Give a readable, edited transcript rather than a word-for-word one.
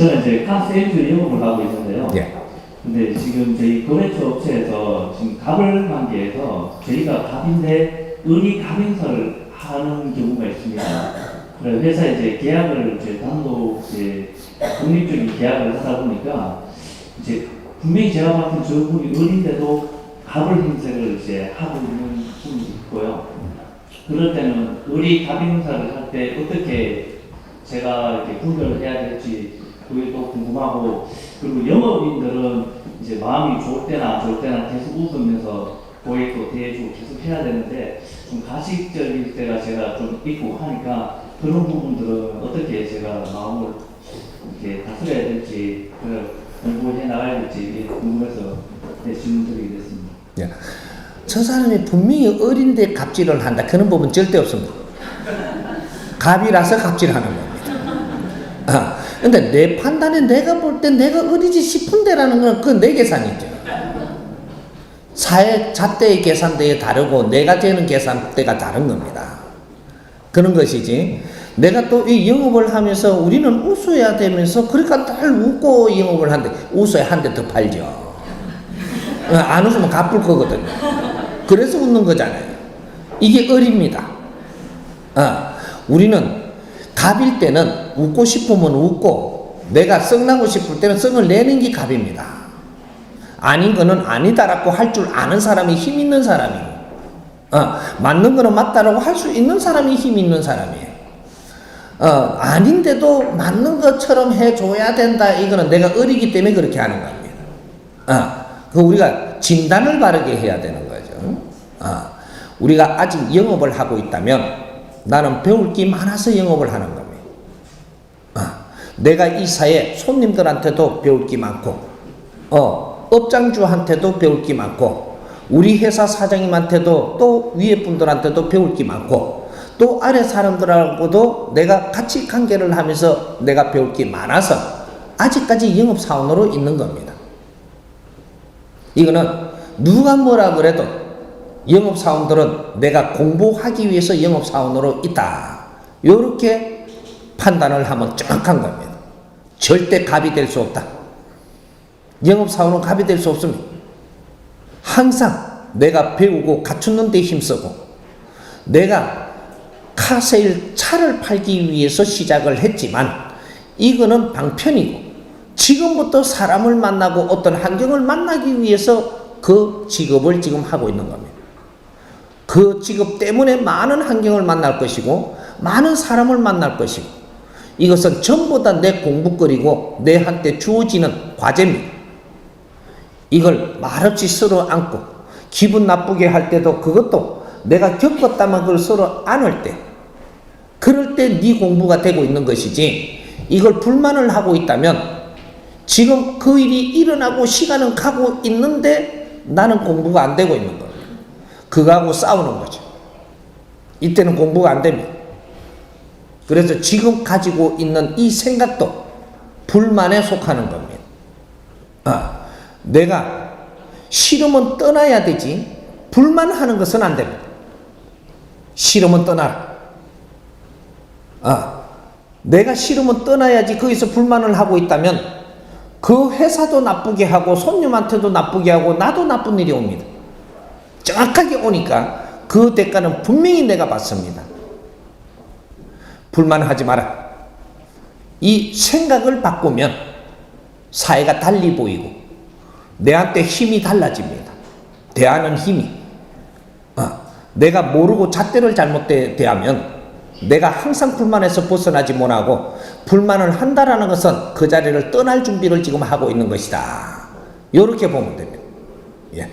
저는 이제 카세일즈 영업을 하고 있는데요. 예. 근데 지금 저희 거래처 업체에서 지금 갑을 관계에서 저희가 갑인데 을이 갑인서를 하는 경우가 있습니다. 그래서 회사 이제 계약을 이제 단독 이제 독립적인 계약을 하다 보니까 이제 분명히 제가 봤을 때 저분이 을인데도 갑을 행세를 이제 하고 있는 분이 있고요. 그럴 때는 을이 갑 행사를 할 때 어떻게 제가 이렇게 분별을 해야 될지 그게 또 궁금하고, 그리고 영업인들은 이제 마음이 좋을 때나 안 좋을 때나 계속 웃으면서 고객도 대해주고 계속 해야 되는데 좀 가식적일 때가 제가 좀 있고 하니까 그런 부분들은 어떻게 제가 마음을 이렇게 다스려야 될지 공부해 나가야 될지 이게 궁금해서 질문 드리게 됐습니다. 예. 저 사람이 분명히 어린데 갑질을 한다. 그런 부분 절대 없습니다. 갑이라서 갑질하는 겁니다. 근데 내 판단에 내가 볼 때 내가 어리지 싶은데라는 건 그건 내 계산이죠. 사회 잣대의 계산대에 다르고 내가 재는 계산대가 다른 겁니다. 그런 것이지. 내가 또 이 영업을 하면서 우리는 웃어야 되면서 그러니까 늘 웃고 영업을 하는데 웃어야 한 대 더 팔죠. 안 웃으면 갚을 거거든요. 그래서 웃는 거잖아요. 이게 을입니다. 우리는 갑일 때는 웃고 싶으면 웃고 내가 썩나고 싶을 때는 썩을 내는 게 갑입니다. 아닌 거는 아니다라고 할 줄 아는 사람이 힘 있는 사람이고, 맞는 거는 맞다라고 할 수 있는 사람이 힘 있는 사람이에요. 아닌데도 맞는 것처럼 해줘야 된다. 이거는 내가 어리기 때문에 그렇게 하는 겁니다. 우리가 진단을 바르게 해야 되는 거죠. 우리가 아직 영업을 하고 있다면 나는 배울 게 많아서 영업을 하는 겁니다. 내가 이 사회 손님들한테도 배울 게 많고, 업장주한테도 배울 게 많고, 우리 회사 사장님한테도 또 위에 분들한테도 배울 게 많고, 또 아래 사람들하고도 내가 같이 관계를 하면서 내가 배울 게 많아서 아직까지 영업사원으로 있는 겁니다. 이거는 누가 뭐라 그래도 영업사원들은 내가 공부하기 위해서 영업사원으로 있다. 이렇게 판단을 하면 정확한 겁니다. 절대 갑이 될 수 없다. 영업사원은 갑이 될 수 없습니다. 항상 내가 배우고 갖추는 데 힘쓰고 내가 카세일 차를 팔기 위해서 시작을 했지만 이거는 방편이고 지금부터 사람을 만나고 어떤 환경을 만나기 위해서 그 직업을 지금 하고 있는 겁니다. 그 직업 때문에 많은 환경을 만날 것이고 많은 사람을 만날 것이고 이것은 전부 다 내 공부거리고 내한테 주어지는 과제입니다. 이걸 말없이 서로 안고 기분 나쁘게 할 때도 그것도 내가 겪었다면 그걸 서로 안을 때 그럴 때 네 공부가 되고 있는 것이지 이걸 불만을 하고 있다면 지금 그 일이 일어나고 시간은 가고 있는데 나는 공부가 안 되고 있는 거예요. 그거하고 싸우는 거죠. 이때는 공부가 안 됩니다. 그래서 지금 가지고 있는 이 생각도 불만에 속하는 겁니다. 내가 싫으면 떠나야 되지 불만하는 것은 안 됩니다. 싫으면 떠나라. 내가 싫으면 떠나야지. 거기서 불만을 하고 있다면 그 회사도 나쁘게 하고 손님한테도 나쁘게 하고 나도 나쁜 일이 옵니다. 정확하게 오니까 그 대가는 분명히 내가 받습니다. 불만하지 마라. 이 생각을 바꾸면 사회가 달리 보이고 내한테 힘이 달라집니다. 대하는 힘이. 내가 모르고 잣대를 잘못 대하면 내가 항상 불만에서 벗어나지 못하고 불만을 한다라는 것은 그 자리를 떠날 준비를 지금 하고 있는 것이다. 이렇게 보면 됩니다. 예.